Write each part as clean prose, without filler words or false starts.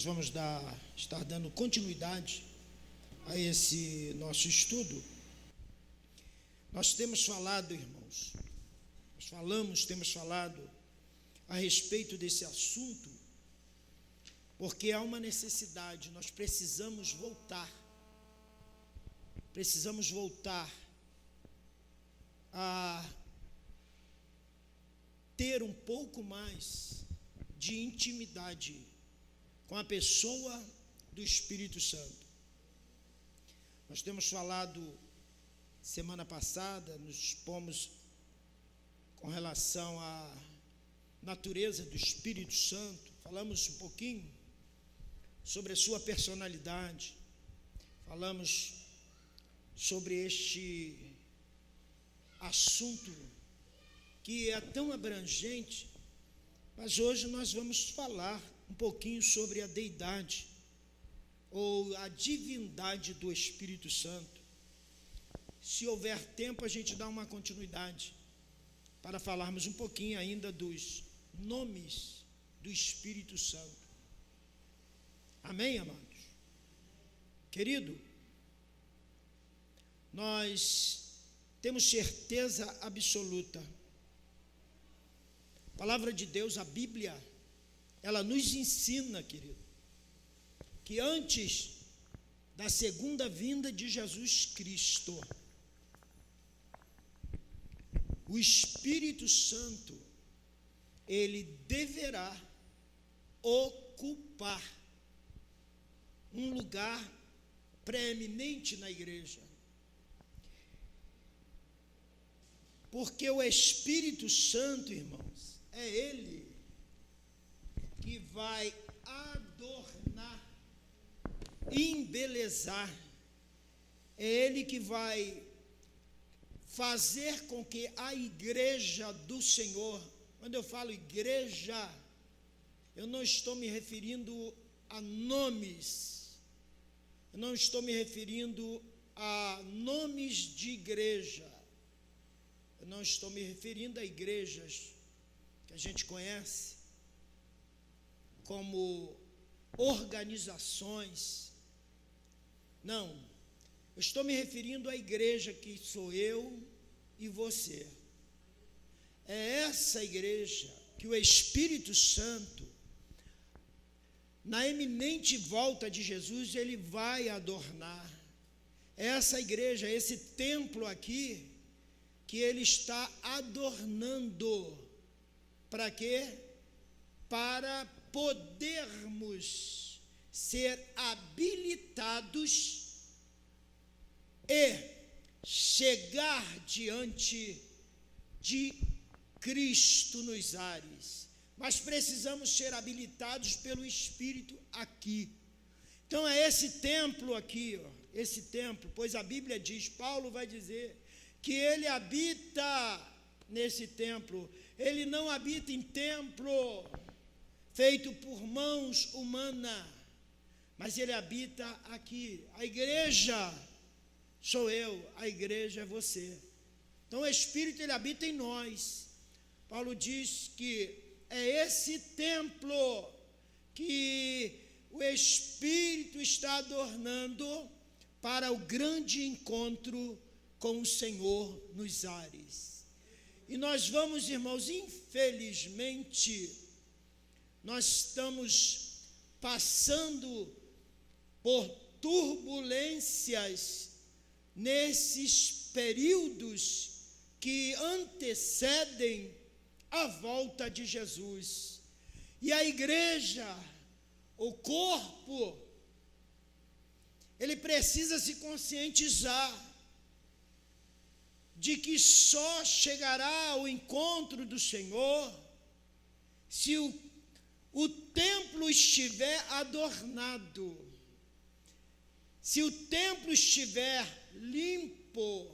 vamos estar dando continuidade a esse nosso estudo. Nós temos falado, irmãos, temos falado a respeito desse assunto, porque há uma necessidade, nós precisamos voltar a ter um pouco mais de intimidade com a pessoa do Espírito Santo. Nós temos falado, semana passada, nos expomos com relação à natureza do Espírito Santo, falamos um pouquinho sobre a sua personalidade, falamos sobre este assunto que é tão abrangente, mas hoje nós vamos falar um pouquinho sobre a deidade ou a divindade do Espírito Santo. Se houver tempo, a gente dá uma continuidade para falarmos um pouquinho ainda dos nomes do Espírito Santo. Amém, amados? Querido, nós temos certeza absoluta. A palavra de Deus, a Bíblia, ela nos ensina, querido, que antes da segunda vinda de Jesus Cristo, o Espírito Santo, ele deverá ocupar um lugar preeminente na igreja. Porque o Espírito Santo, irmãos, é ele que vai adornar, embelezar, é ele que vai fazer com que a igreja do Senhor, quando eu falo igreja, eu não estou me referindo a nomes, eu não estou me referindo a nomes de igreja, eu não estou me referindo a igrejas que a gente conhece como organizações. Não, eu estou me referindo à igreja que sou eu e você. É essa igreja que o Espírito Santo, na eminente volta de Jesus, ele vai adornar. É essa igreja, esse templo aqui, que ele está adornando. Para quê? Para podermos ser habilitados e chegar diante de Cristo nos ares. Mas precisamos ser habilitados pelo Espírito aqui. Então é esse templo aqui, ó, esse templo, pois a Bíblia diz, Paulo vai dizer, que ele habita nesse templo. Ele não habita em templo feito por mãos humanas, mas ele habita aqui. A igreja sou eu, a igreja é você. Então o Espírito, ele habita em nós. Paulo diz que é esse templo que o Espírito está adornando para o grande encontro com o Senhor nos ares. E nós vamos, irmãos, infelizmente, nós estamos passando por turbulências nesses períodos que antecedem a volta de Jesus. E a igreja, o corpo, ele precisa se conscientizar de que só chegará ao encontro do Senhor se o templo estiver adornado, se o templo estiver limpo,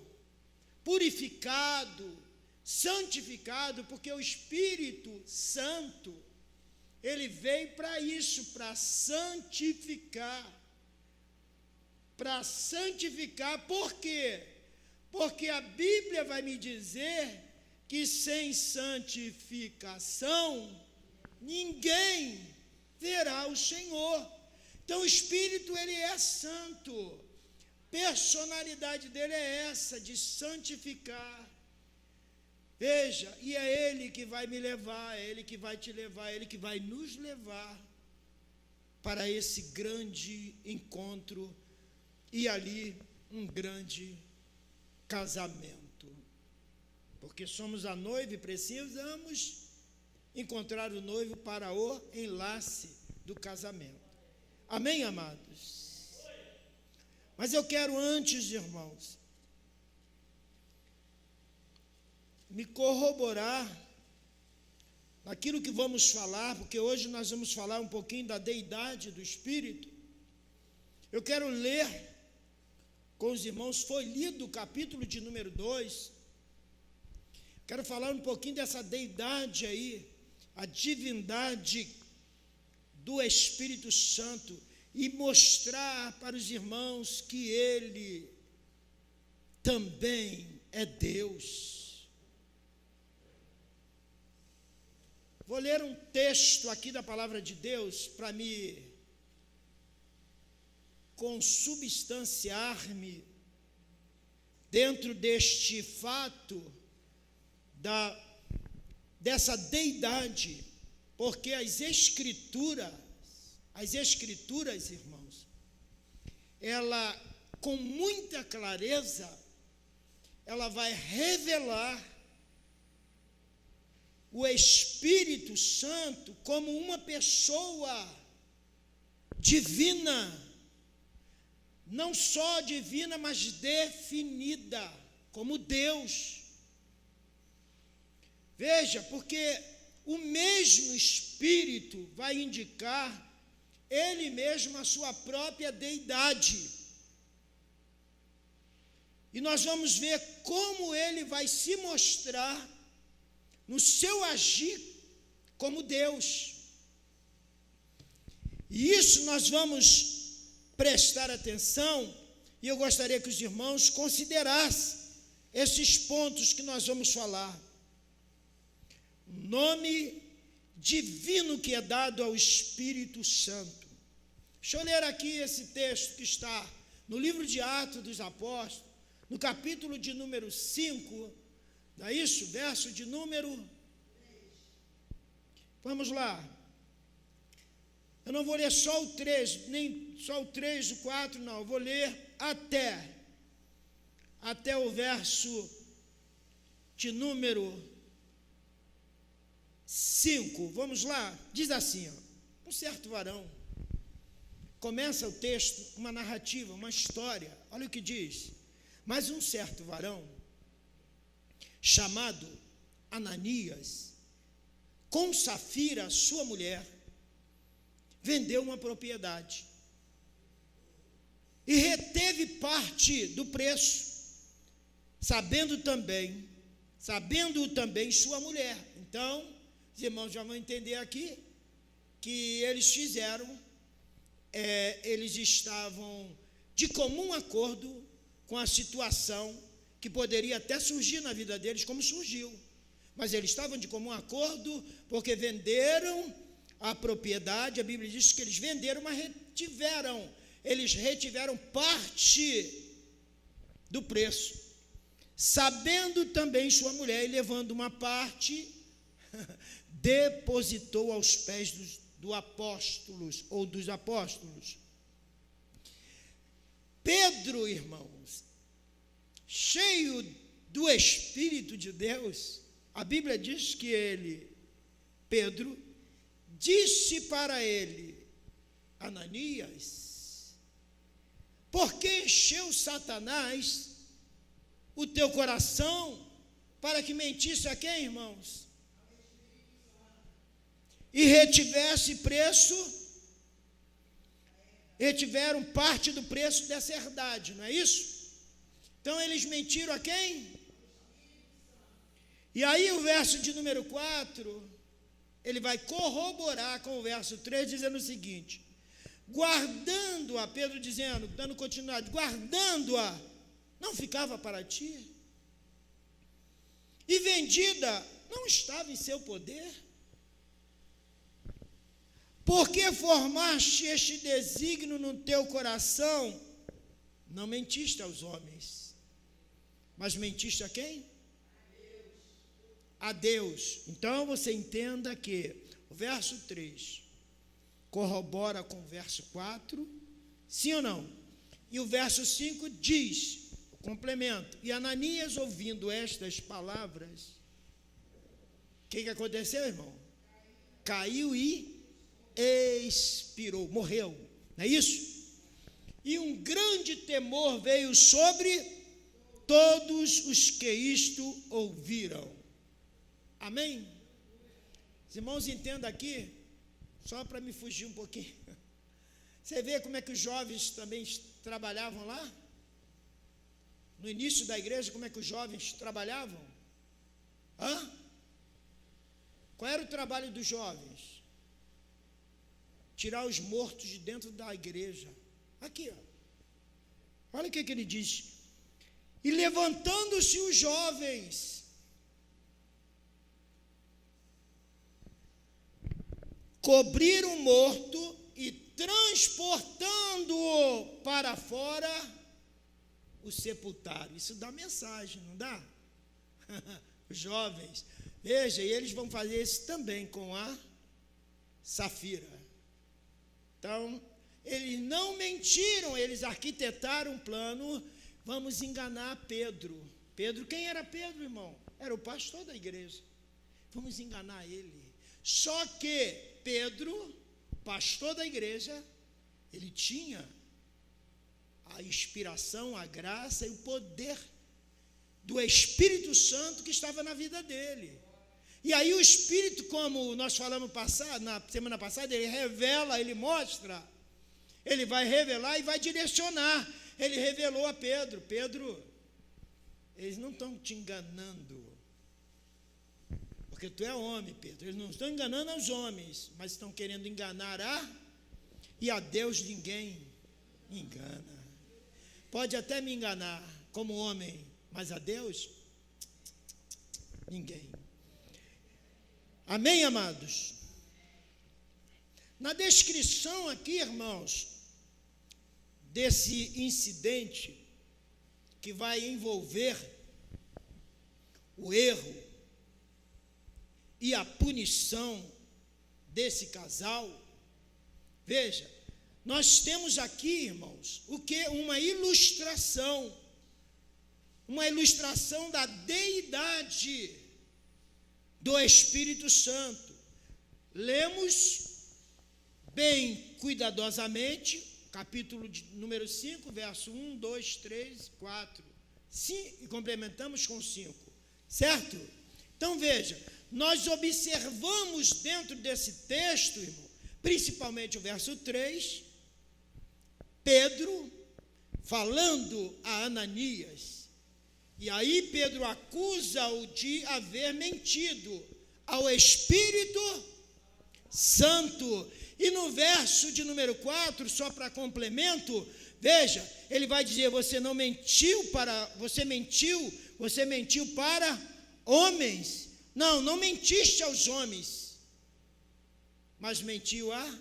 purificado, santificado, porque o Espírito Santo, ele veio para isso, para santificar. Por quê? Porque a Bíblia vai me dizer que sem santificação ninguém verá o Senhor. Então o Espírito, ele é santo. Personalidade dele é essa, de santificar. Veja, e é Ele que vai me levar, é Ele que vai te levar, é Ele que vai nos levar para esse grande encontro e ali um grande casamento. Porque somos a noiva e precisamos encontrar o noivo para o enlace do casamento. Amém, amados? Mas eu quero antes, irmãos, me corroborar naquilo que vamos falar, porque hoje nós vamos falar um pouquinho da deidade do Espírito. Eu quero ler com os irmãos, foi lido o capítulo de número 2, quero falar um pouquinho dessa deidade aí, a divindade do Espírito Santo, e mostrar para os irmãos que Ele também é Deus. Vou ler um texto aqui da palavra de Deus para me consubstanciar-me dentro deste fato dessa deidade, porque as escrituras, irmãos, ela, com muita clareza, ela vai revelar o Espírito Santo como uma pessoa divina, não só divina, mas definida como Deus. Veja, porque o mesmo Espírito vai indicar Ele mesmo a sua própria deidade. E nós vamos ver como Ele vai se mostrar no seu agir como Deus. E isso nós vamos prestar atenção, e eu gostaria que os irmãos considerassem esses pontos que nós vamos falar. O nome divino que é dado ao Espírito Santo. Deixa eu ler aqui esse texto que está no livro de Atos dos Apóstolos, no capítulo de número 5, não é isso? Verso de número 3. Vamos lá. Eu não vou ler só o 3, nem só o 3, o 4, não. Eu vou ler até o verso de número 5. Vamos lá. Diz assim, ó, um certo varão. Começa o texto, uma narrativa, uma história. Olha o que diz. Mas um certo varão, chamado Ananias, com Safira, sua mulher, vendeu uma propriedade e reteve parte do preço, sabendo também sua mulher. Então, os irmãos já vão entender aqui que eles estavam de comum acordo com a situação que poderia até surgir na vida deles, como surgiu. Mas eles estavam de comum acordo porque venderam a propriedade. A Bíblia diz que eles venderam, mas eles retiveram parte do preço, sabendo também sua mulher, e levando uma parte, depositou aos pés dos apóstolos. Pedro, irmãos, cheio do Espírito de Deus, a Bíblia diz que Pedro, disse para ele, Ananias, por que encheu Satanás o teu coração para que mentisse a quem, irmãos? E retiveram parte do preço dessa herdade, não é isso? Então eles mentiram a quem? E aí o verso de número 4, ele vai corroborar com o verso 3, dizendo o seguinte: guardando-a, Pedro dizendo, dando continuidade, guardando-a, não ficava para ti? E vendida, não estava em seu poder? Porque formaste este desígnio no teu coração, não mentiste aos homens, mas mentiste a quem? A Deus. Então você entenda que o verso 3 corrobora com o verso 4, sim ou não? E o verso 5 diz, o complemento, e Ananias, ouvindo estas palavras, o que aconteceu, irmão? Caiu e expirou, morreu, não é isso? E um grande temor veio sobre todos os que isto ouviram. Amém? Os irmãos entendam aqui, só para me fugir um pouquinho. Você vê como é que os jovens também trabalhavam lá? No início da igreja, como é que os jovens trabalhavam? Qual era o trabalho dos jovens? Tirar os mortos de dentro da igreja. Aqui, ó. Olha o que ele diz. E levantando-se os jovens, cobriram o morto e transportando-o para fora, o sepultaram. Isso dá mensagem, não dá? Os jovens. Veja, e eles vão fazer isso também com a Safira. Então, eles não mentiram, eles arquitetaram um plano, vamos enganar Pedro. Pedro, quem era Pedro, irmão? Era o pastor da igreja. Vamos enganar ele. Só que Pedro, pastor da igreja, ele tinha a inspiração, a graça e o poder do Espírito Santo que estava na vida dele. E aí o Espírito, como nós falamos na semana passada, ele revela, ele mostra, ele vai revelar e vai direcionar. Ele revelou a Pedro. Pedro, eles não estão te enganando, porque tu é homem, Pedro. Eles não estão enganando aos homens, mas estão querendo enganar e a Deus ninguém engana. Pode até me enganar como homem, mas a Deus, ninguém. Amém, amados? Na descrição aqui, irmãos, desse incidente que vai envolver o erro e a punição desse casal, veja, nós temos aqui, irmãos, o que? Uma ilustração da deidade do Espírito Santo. Lemos bem cuidadosamente, capítulo número 5, verso 1, 2, 3, 4, e complementamos com 5, certo? Então veja, nós observamos dentro desse texto, irmão, principalmente o verso 3, Pedro falando a Ananias. E aí Pedro acusa-o de haver mentido ao Espírito Santo. E no verso de número 4, só para complemento, veja, ele vai dizer, você mentiu para homens. Não mentiste aos homens, mas mentiu a...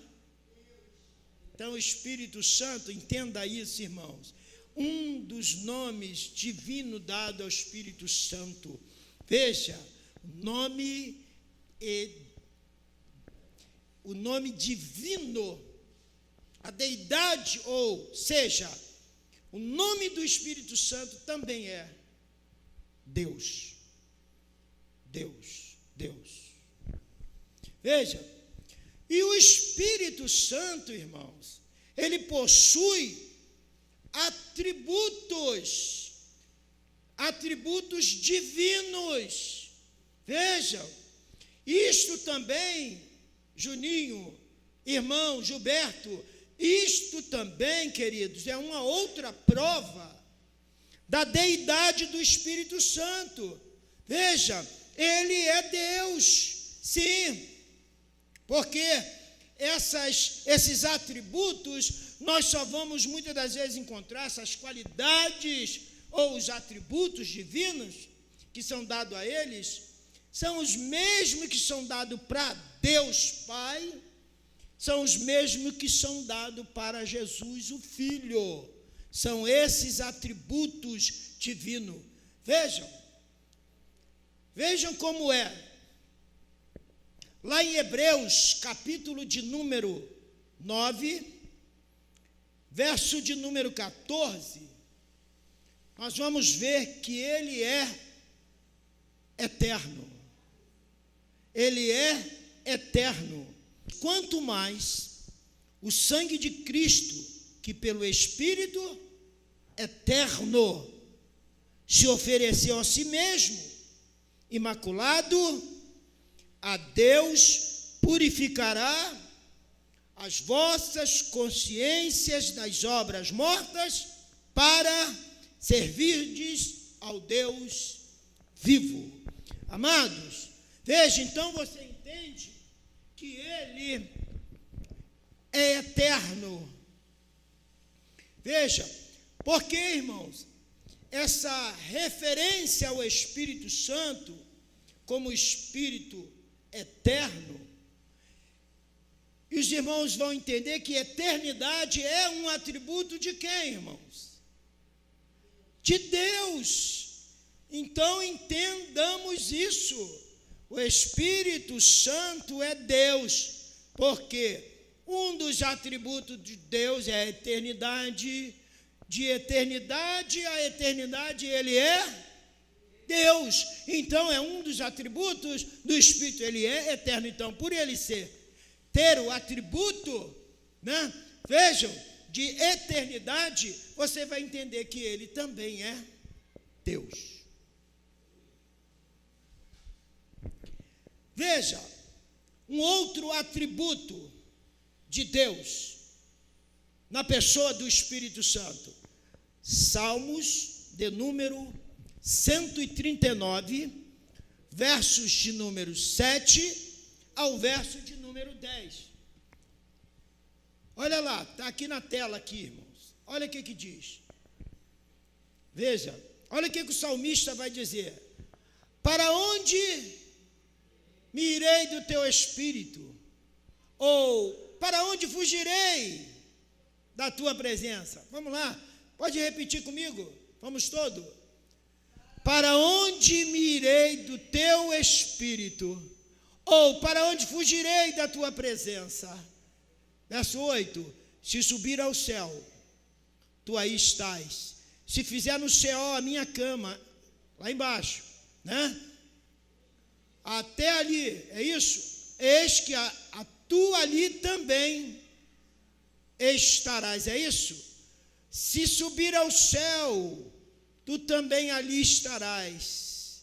Então o Espírito Santo, entenda isso, irmãos. Um dos nomes divino dado ao Espírito Santo. Veja, o nome divino, a deidade, ou seja, o nome do Espírito Santo também é Deus. Deus. Veja, e o Espírito Santo, irmãos, ele possui atributos divinos. Vejam, isto também, Juninho, irmão Gilberto, isto também, queridos, é uma outra prova da deidade do Espírito Santo. Veja, ele é Deus, sim, porque esses atributos, nós só vamos muitas das vezes encontrar essas qualidades ou os atributos divinos que são dados a eles, são os mesmos que são dados para Deus Pai, são os mesmos que são dados para Jesus, o Filho. São esses atributos divinos. Vejam como é. Lá em Hebreus, capítulo de número 9, verso de número 14, nós vamos ver que ele é eterno. Ele é eterno. Quanto mais o sangue de Cristo, que pelo Espírito eterno se ofereceu a si mesmo, imaculado, a Deus purificará as vossas consciências das obras mortas para servirdes ao Deus vivo. Amados, veja, então você entende que ele é eterno. Veja, porque, irmãos, essa referência ao Espírito Santo como Espírito eterno, e os irmãos vão entender que eternidade é um atributo de quem, irmãos? De Deus. Então entendamos isso. O Espírito Santo é Deus, porque um dos atributos de Deus é a eternidade. De eternidade a eternidade ele é Deus. Então é um dos atributos do Espírito, ele é eterno. Então, por ele ter o atributo, vejam, de eternidade, você vai entender que ele também é Deus. Veja, um outro atributo de Deus na pessoa do Espírito Santo. Salmos de número 139, versos de número 7 ao verso de número 10. Olha lá, está aqui na tela, aqui, irmãos. Olha o que diz. Veja, olha o que o salmista vai dizer. Para onde me irei do teu espírito? Ou para onde fugirei da tua presença? Vamos lá, pode repetir comigo? Vamos todos. Para onde me irei do teu espírito? Ou para onde fugirei da tua presença? Verso 8. Se subir ao céu, tu aí estás. Se fizer no céu a minha cama, lá embaixo, até ali, é isso? Eis que tu ali também estarás, é isso? Se subir ao céu, tu também ali estarás.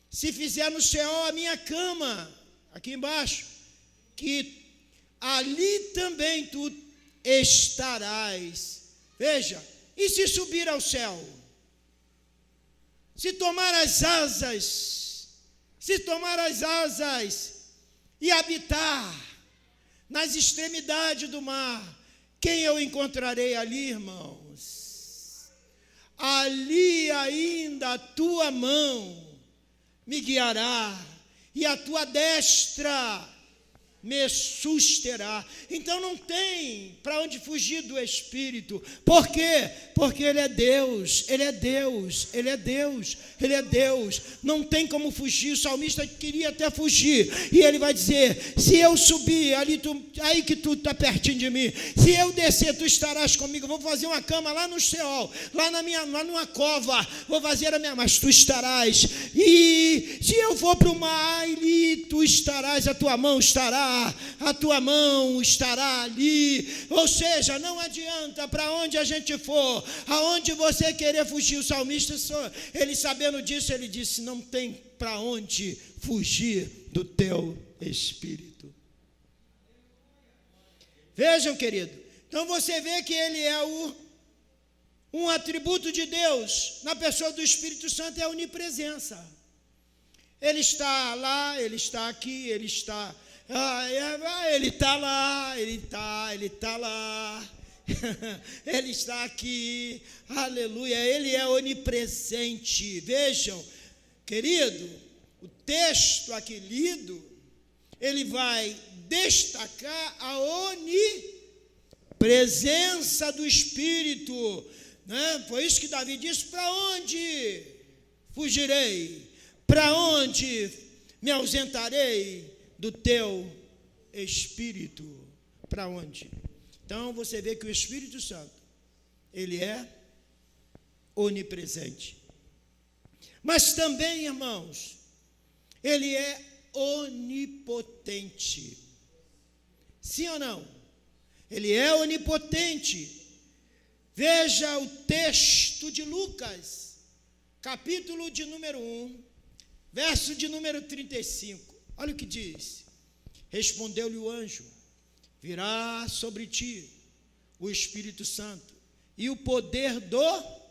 Se fizer no céu a minha cama, aqui embaixo, que ali também tu estarás. Veja, e se subir ao céu? Se tomar as asas e habitar nas extremidades do mar, quem eu encontrarei ali, irmãos? Ali ainda a tua mão me guiará e a tua destra me susterá. Então não tem para onde fugir do Espírito. Por quê? Porque ele é Deus, ele é Deus, ele é Deus, ele é Deus. Não tem como fugir. O salmista queria até fugir, e ele vai dizer: se eu subir ali, aí que tu está pertinho de mim. Se eu descer, tu estarás comigo. Vou fazer uma cama lá no céu, lá numa cova, vou fazer a minha, mas tu estarás. E se eu for para o mar, ali tu estarás, a tua mão estará ali. Ou seja, não adianta para onde a gente for, aonde você querer fugir. O salmista, ele sabendo disso, ele disse: não tem para onde fugir do teu Espírito. Vejam, querido, então você vê que ele é um atributo de Deus na pessoa do Espírito Santo, é a onipresença. Ele está lá, ele está aqui, ele está ele está lá, ele está lá, ele está aqui, aleluia, ele é onipresente. Vejam, querido, o texto aqui lido ele vai destacar a onipresença do Espírito, né? Foi isso que Davi disse: para onde fugirei? Para onde me ausentarei do teu Espírito? Para onde? Então você vê que o Espírito Santo, ele é onipresente. Mas também, irmãos, ele é onipotente. Sim ou não? Ele é onipotente. Veja o texto de Lucas, capítulo de número 1, verso de número 35. Olha o que diz: respondeu-lhe o anjo: virá sobre ti o Espírito Santo, e o poder do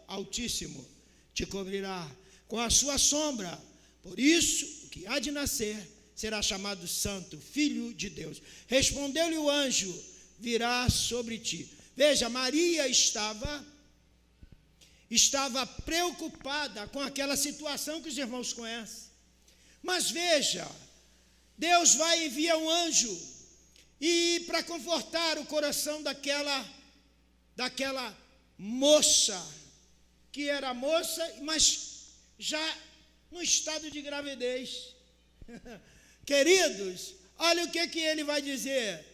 Altíssimo te cobrirá com a sua sombra. Por isso, o que há de nascer será chamado Santo, Filho de Deus. Respondeu-lhe o anjo: virá sobre ti. Veja, Maria estava preocupada com aquela situação que os irmãos conhecem. Mas veja, Deus vai enviar um anjo, e para confortar o coração daquela moça, que era moça, mas já no estado de gravidez. Queridos, olha o que ele vai dizer.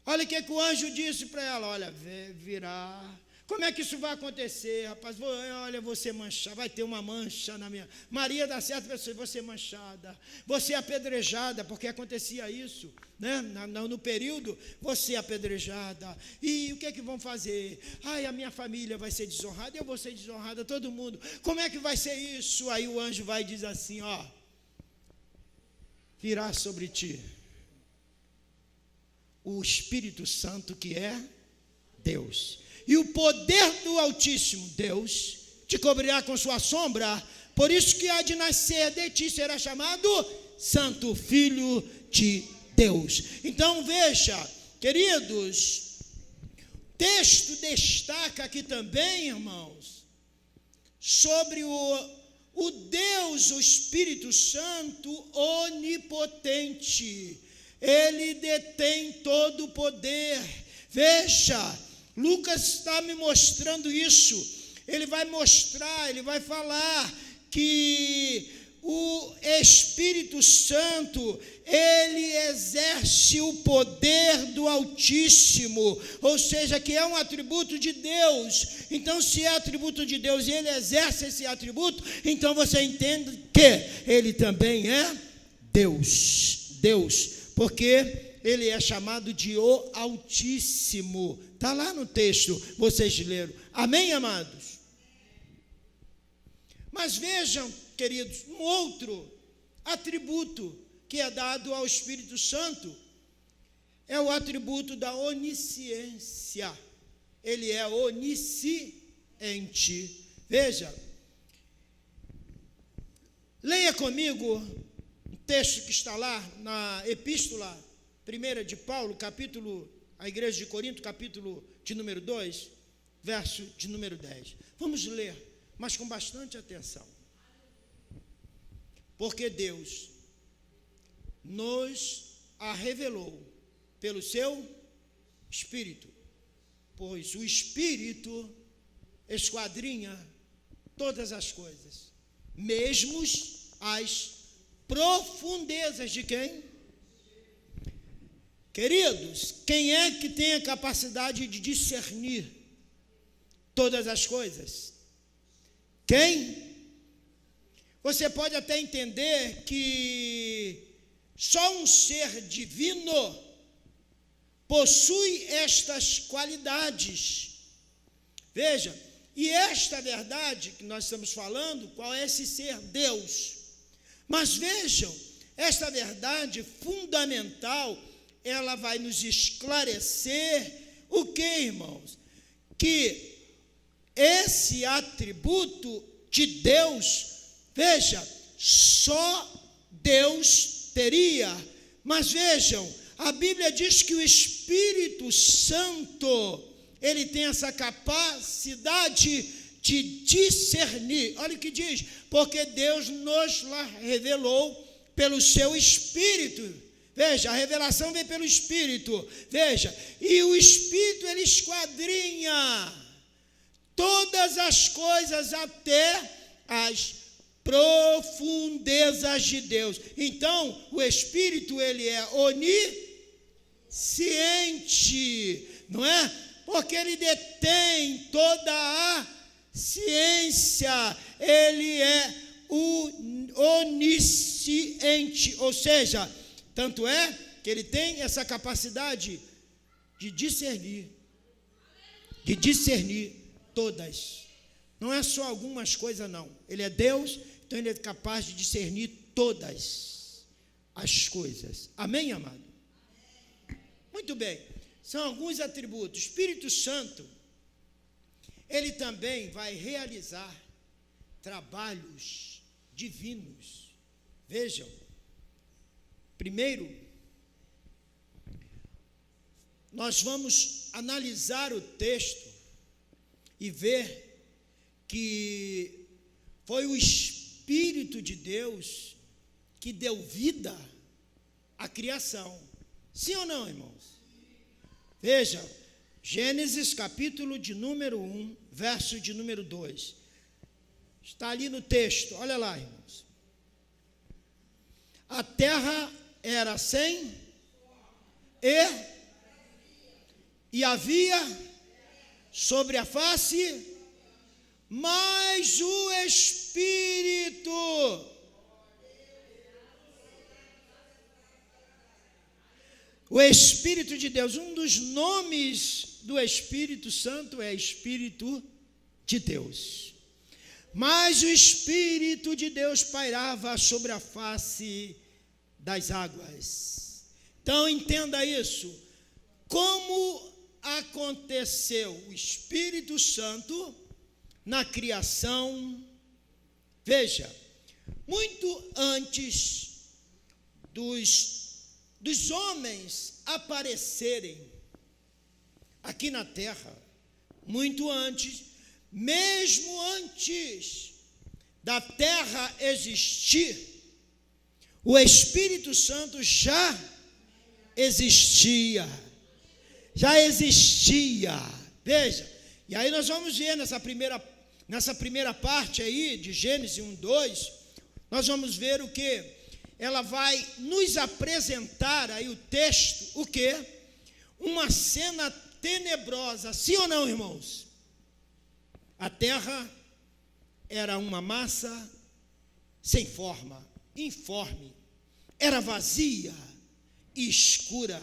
Olha o que o anjo disse para ela: olha, virá. Como é que isso vai acontecer, rapaz? Olha, você manchar, vai ter uma mancha na minha... Maria dá certo, você manchada, você apedrejada, porque acontecia isso, né? No período, você apedrejada. E o que é que vão fazer? Ai, a minha família vai ser desonrada, eu vou ser desonrada, todo mundo. Como é que vai ser isso? Aí o anjo vai e diz assim, ó: virá sobre ti o Espírito Santo, que é Deus, e o poder do Altíssimo, Deus, te cobrirá com sua sombra. Por isso que há de nascer de ti será chamado Santo, Filho de Deus. Então veja, queridos, o texto destaca aqui também, irmãos, sobre o Deus, o Espírito Santo onipotente. Ele detém todo o poder. Veja, Lucas está me mostrando isso. Ele vai mostrar, ele vai falar que o Espírito Santo, ele exerce o poder do Altíssimo, ou seja, que é um atributo de Deus. Então, se é atributo de Deus e ele exerce esse atributo, então você entende que ele também é Deus, porque ele é chamado de o Altíssimo. Está lá no texto, vocês leram. Amém, amados? Mas vejam, queridos, um outro atributo que é dado ao Espírito Santo é o atributo da onisciência. Ele é onisciente. Veja, leia comigo o texto que está lá na epístola 1 de Paulo, a igreja de Corinto, capítulo de número 2, verso de número 10. Vamos ler, mas com bastante atenção. Porque Deus nos a revelou pelo seu Espírito, pois o Espírito esquadrinha todas as coisas, mesmo as profundezas de quem? Queridos, quem é que tem a capacidade de discernir todas as coisas? Quem? Você pode até entender que só um ser divino possui estas qualidades. Veja, e esta verdade que nós estamos falando, qual é esse ser? Deus. Mas vejam, esta verdade fundamental, ela vai nos esclarecer o que, irmãos? Que esse atributo de Deus, veja, só Deus teria. Mas vejam, a Bíblia diz que o Espírito Santo, ele tem essa capacidade de discernir. Olha o que diz: porque Deus nos revelou pelo seu Espírito. Veja, a revelação vem pelo Espírito. Veja, e o Espírito, ele esquadrinha todas as coisas até as profundezas de Deus. Então, o Espírito, ele é onisciente, não é? Porque ele detém toda a ciência, ele é onisciente, ou seja, tanto é que ele tem essa capacidade de discernir todas. Não é só algumas coisas, não. Ele é Deus, então ele é capaz de discernir todas as coisas. Amém, amado? Muito bem. São alguns atributos. O Espírito Santo, ele também vai realizar trabalhos divinos. Vejam. Primeiro, nós vamos analisar o texto e ver que foi o Espírito de Deus que deu vida à criação. Sim ou não, irmãos? Veja, Gênesis capítulo de número 1, verso de número 2. Está ali no texto, olha lá, irmãos. A terra era sem e havia sobre a face, mas o Espírito de Deus, um dos nomes do Espírito Santo é Espírito de Deus. Mas o Espírito de Deus pairava sobre a face das águas. Então entenda isso. Como aconteceu o Espírito Santo na criação? Veja, muito antes dos homens aparecerem aqui na terra, muito antes, mesmo antes da terra existir, o Espírito Santo já existia. Veja, e aí nós vamos ver nessa primeira parte aí de Gênesis 1, 2, nós vamos ver o que? Ela vai nos apresentar aí o texto, o que? Uma cena tenebrosa, sim ou não, irmãos? A terra era uma massa sem forma, informe, era vazia e escura.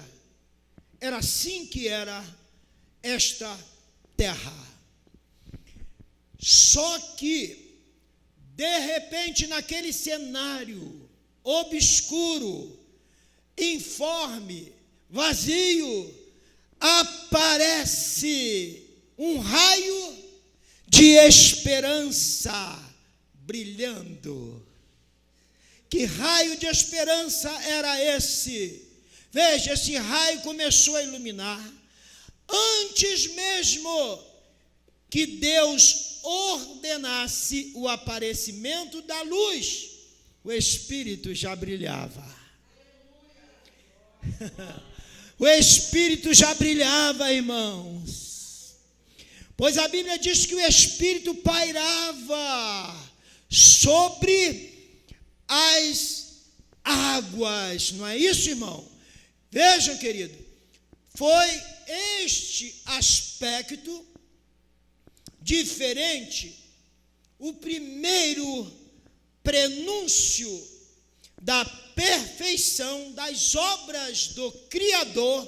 Era assim que era esta terra. Só que, de repente, naquele cenário obscuro, informe, vazio, aparece um raio de esperança brilhando. Que raio de esperança era esse? Veja, esse raio começou a iluminar antes mesmo que Deus ordenasse o aparecimento da luz. O Espírito já brilhava. O Espírito já brilhava, irmãos. Pois a Bíblia diz que o Espírito pairava sobre as águas. Não é isso, irmão? Vejam, querido, foi este aspecto diferente, o primeiro prenúncio da perfeição das obras do Criador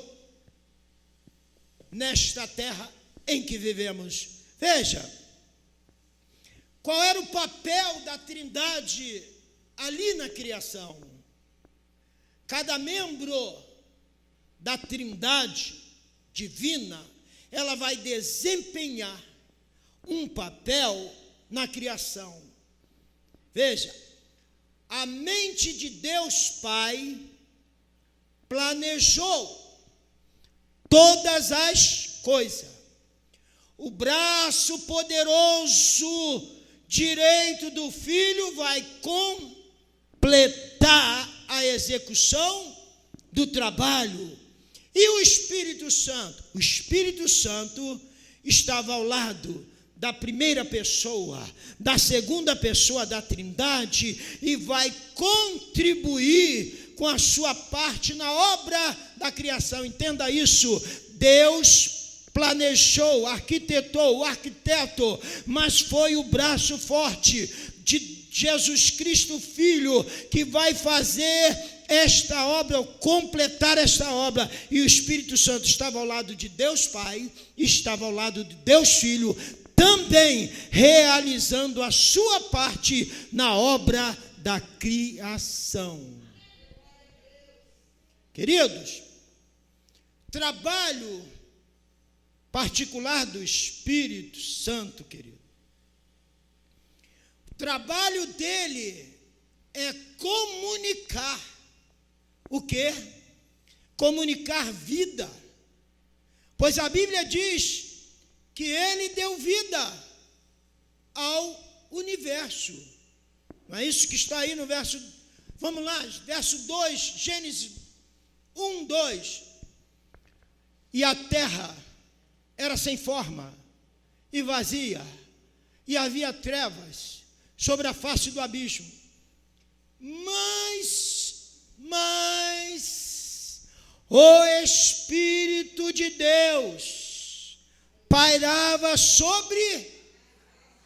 nesta terra em que vivemos. Veja, qual era o papel da Trindade ali na criação? Cada membro da Trindade divina, ela vai desempenhar um papel na criação. Veja, a mente de Deus Pai planejou todas as coisas. O braço poderoso direito do Filho vai completar a execução do trabalho. E o Espírito Santo? O Espírito Santo estava ao lado da primeira pessoa, da segunda pessoa da Trindade, e vai contribuir com a sua parte na obra da criação. Entenda isso. Deus planejou, arquitetou, o arquiteto, mas foi o braço forte de Jesus Cristo, Filho, que vai fazer esta obra, completar esta obra. E o Espírito Santo estava ao lado de Deus Pai, estava ao lado de Deus Filho, também realizando a sua parte na obra da criação. Queridos, trabalho particular do Espírito Santo, querido. O trabalho dele é comunicar. O quê? Comunicar vida. Pois a Bíblia diz que ele deu vida ao universo. Não é isso que está aí no verso, vamos lá, verso 2, Gênesis 1, 2. E a terra era sem forma e vazia, e havia trevas sobre a face do abismo. Mas o Espírito de Deus pairava sobre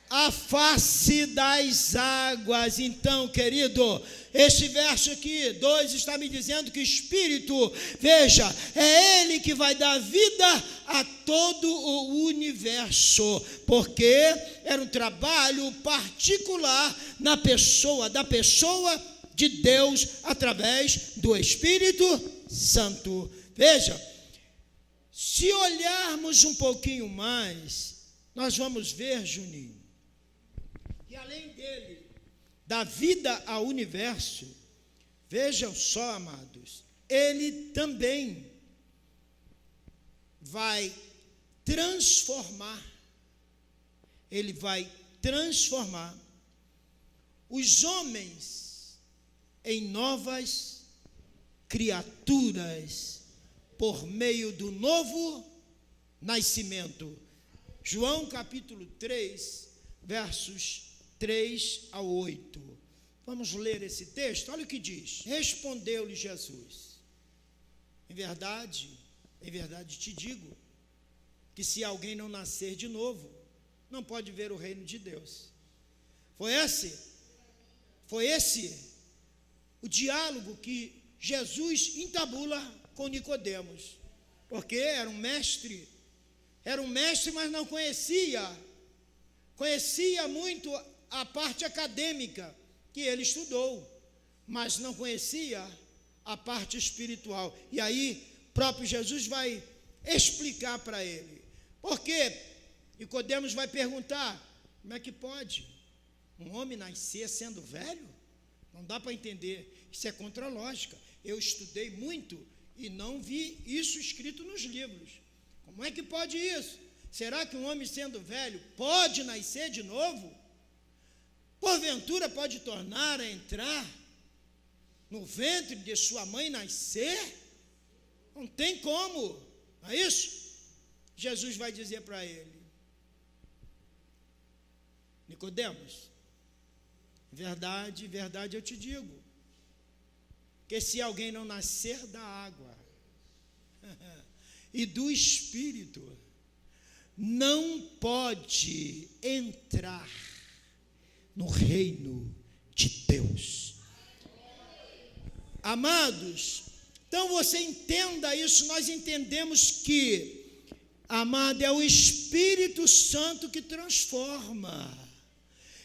a face das águas. Então, querido, esse verso aqui, 2, está me dizendo que o Espírito, veja, é Ele que vai dar vida a todo o universo, porque era um trabalho particular da pessoa de Deus, através do Espírito Santo. Veja, se olharmos um pouquinho mais, nós vamos ver, Juninho, que além dele dar vida ao universo, vejam só, amados, ele também vai transformar os homens em novas criaturas por meio do novo nascimento. João capítulo 3, versos 3 a 8. Vamos ler esse texto. Olha o que diz. Respondeu-lhe Jesus: em verdade te digo, que se alguém não nascer de novo, não pode ver o reino de Deus. Foi esse o diálogo que Jesus entabula com Nicodemos, porque era um mestre, mas não conhecia muito a parte acadêmica que ele estudou, mas não conhecia a parte espiritual. E aí, próprio Jesus vai explicar para ele. Porque Nicodemos vai perguntar: como é que pode um homem nascer sendo velho? Não dá para entender. Isso é contra a lógica. Eu estudei muito e não vi isso escrito nos livros. Como é que pode isso? Será que um homem sendo velho pode nascer de novo? Porventura pode tornar a entrar no ventre de sua mãe e nascer? Não tem como, não é isso? Jesus vai dizer para ele: Nicodemos, verdade, verdade eu te digo, que se alguém não nascer da água e do Espírito, não pode entrar no reino de Deus. Amados, então você entenda isso. Nós entendemos que, amado, é o Espírito Santo que transforma.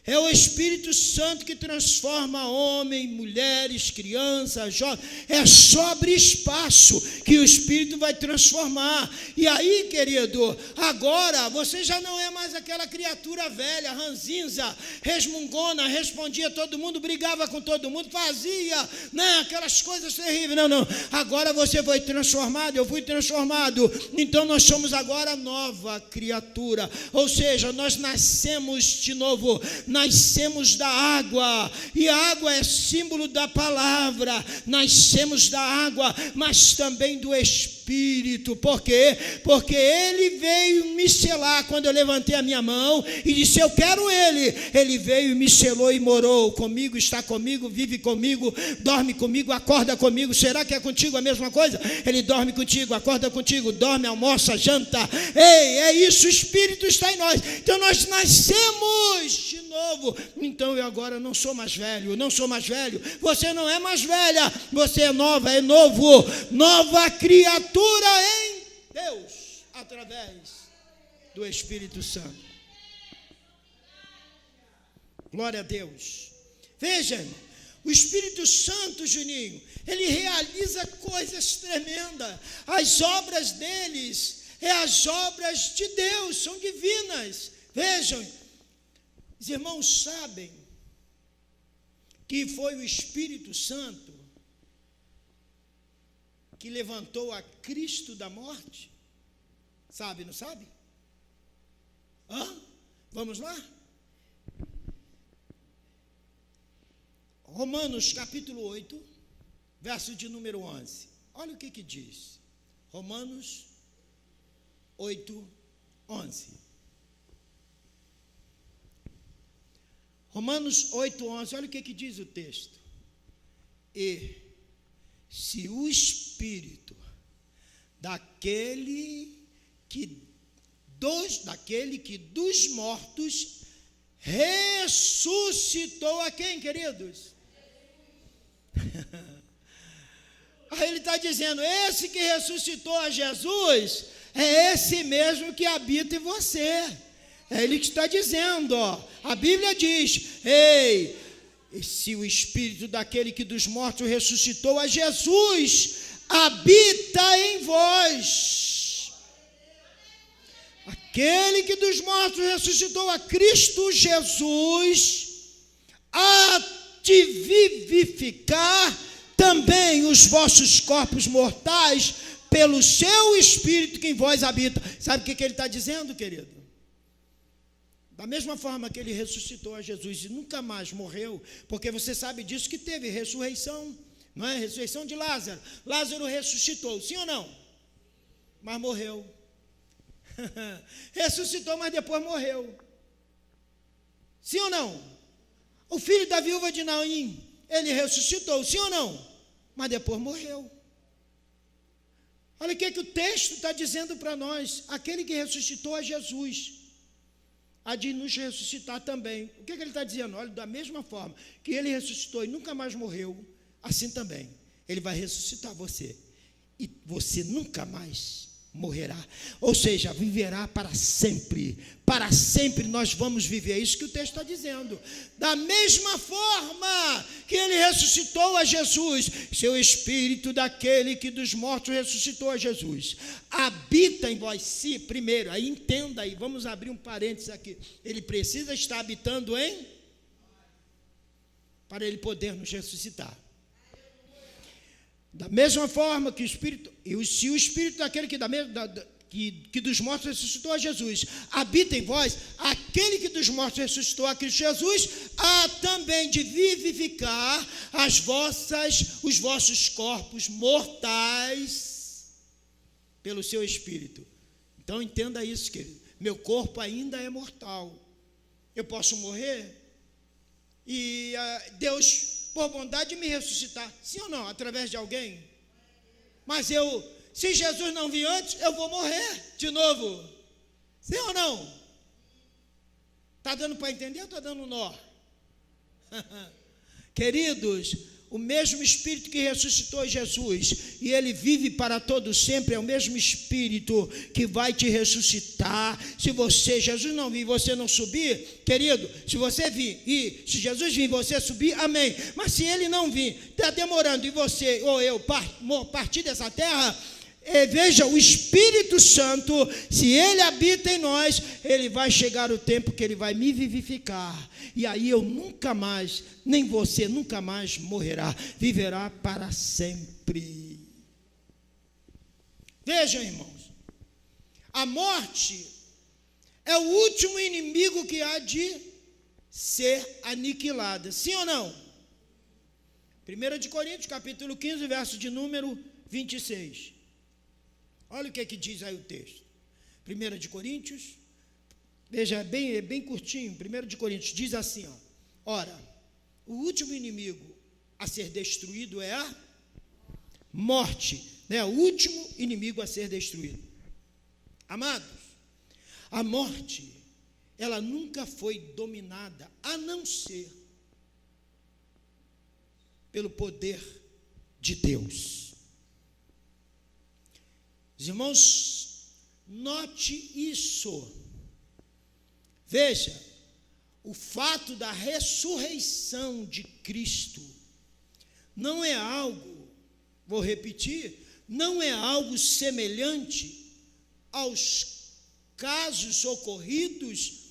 É o Espírito Santo que transforma homens, mulheres, crianças, jovens. É sobre espaço que o Espírito vai transformar. E aí, querido, agora você já não é mais aquela criatura velha, ranzinza, resmungona, respondia a todo mundo, brigava com todo mundo, fazia, né, aquelas coisas terríveis. Não. Agora você foi transformado, eu fui transformado. Então nós somos agora nova criatura. Ou seja, nós nascemos de novo. nascemos da água, e a água é símbolo da palavra. Nascemos da água, mas também do Espírito. Por quê? Porque Ele veio me selar quando eu levantei a minha mão e disse: eu quero Ele. Ele veio e me selou e morou comigo, está comigo, vive comigo, dorme comigo, acorda comigo. Será que é contigo a mesma coisa? Ele dorme contigo, acorda contigo, dorme, almoça, janta. Ei, é isso, o Espírito está em nós. Então nós nascemos de novo. Então eu agora não sou mais velho, não sou mais velho. Você não é mais velha, você é nova, é novo, nova criatura em Deus, através do Espírito Santo. Glória a Deus. Veja, o Espírito Santo, Juninho, ele realiza coisas tremendas. As obras deles é as obras de Deus, são divinas. Vejam, os irmãos sabem que foi o Espírito Santo que levantou a Cristo da morte? Sabe, não sabe? Vamos lá? Romanos capítulo 8, verso de número 11. Olha o que diz. Romanos 8, 11. Romanos 8, 11. Olha o que diz o texto. E se o Espírito daquele que dos mortos ressuscitou a quem, queridos? Aí ele está dizendo: esse que ressuscitou a Jesus é esse mesmo que habita em você. É ele que está dizendo, ó. A Bíblia diz: ei, se o Espírito daquele que dos mortos ressuscitou a Jesus habita em vós, aquele que dos mortos ressuscitou a Cristo Jesus, a de vivificar também os vossos corpos mortais pelo seu Espírito que em vós habita. Sabe o que ele está dizendo, querido? Da mesma forma que ele ressuscitou a Jesus e nunca mais morreu, porque você sabe disso, que teve ressurreição, não é? Ressurreição de Lázaro. Lázaro ressuscitou, sim ou não? Mas morreu. Ressuscitou, mas depois morreu. Sim ou não? O filho da viúva de Naim, ele ressuscitou, sim ou não? Mas depois morreu. Olha o que o texto está dizendo para nós. Aquele que ressuscitou a Jesus há de nos ressuscitar também. O que ele está dizendo? Olha, da mesma forma que ele ressuscitou e nunca mais morreu, assim também ele vai ressuscitar você, e você nunca mais morrerá, ou seja, viverá para sempre. Para sempre nós vamos viver. É isso que o texto está dizendo. Da mesma forma que ele ressuscitou a Jesus, seu Espírito daquele que dos mortos ressuscitou a Jesus habita em vós. Se primeiro, aí entenda aí, vamos abrir um parênteses aqui, ele precisa estar habitando para ele poder nos ressuscitar. Da mesma forma que o Espírito, se o Espírito daquele que dos mortos ressuscitou a Jesus habita em vós, aquele que dos mortos ressuscitou a Cristo Jesus, há também de vivificar os vossos corpos mortais pelo seu Espírito. Então entenda isso, querido. Meu corpo ainda é mortal. Eu posso morrer e Deus, por bondade, me ressuscitar, sim ou não? Através de alguém. Mas se Jesus não vir antes, eu vou morrer de novo, sim ou não? Está dando para entender ou está dando nó? Queridos, o mesmo Espírito que ressuscitou Jesus, e ele vive para todo sempre, é o mesmo Espírito que vai te ressuscitar. Se Jesus não vir e você não subir, querido, se você vir e se Jesus vir e você subir, amém. Mas se ele não vir, está demorando, e você ou eu partir dessa terra, veja, o Espírito Santo, se ele habita em nós, ele vai chegar o tempo que ele vai me vivificar, e aí eu nunca mais, nem você nunca mais morrerá, viverá para sempre. Vejam, irmãos, a morte é o último inimigo que há de ser aniquilada. Sim ou não? 1 de Coríntios, capítulo 15, verso de número 26. Olha o que diz aí o texto. 1 de Coríntios, veja, é bem curtinho. 1 de Coríntios diz assim, ó: ora, o último inimigo a ser destruído é a morte, né? O último inimigo a ser destruído. Amados, a morte, ela nunca foi dominada, a não ser pelo poder de Deus. Os irmãos, note isso. Veja, o fato da ressurreição de Cristo não é algo, vou repetir, não é algo semelhante aos casos ocorridos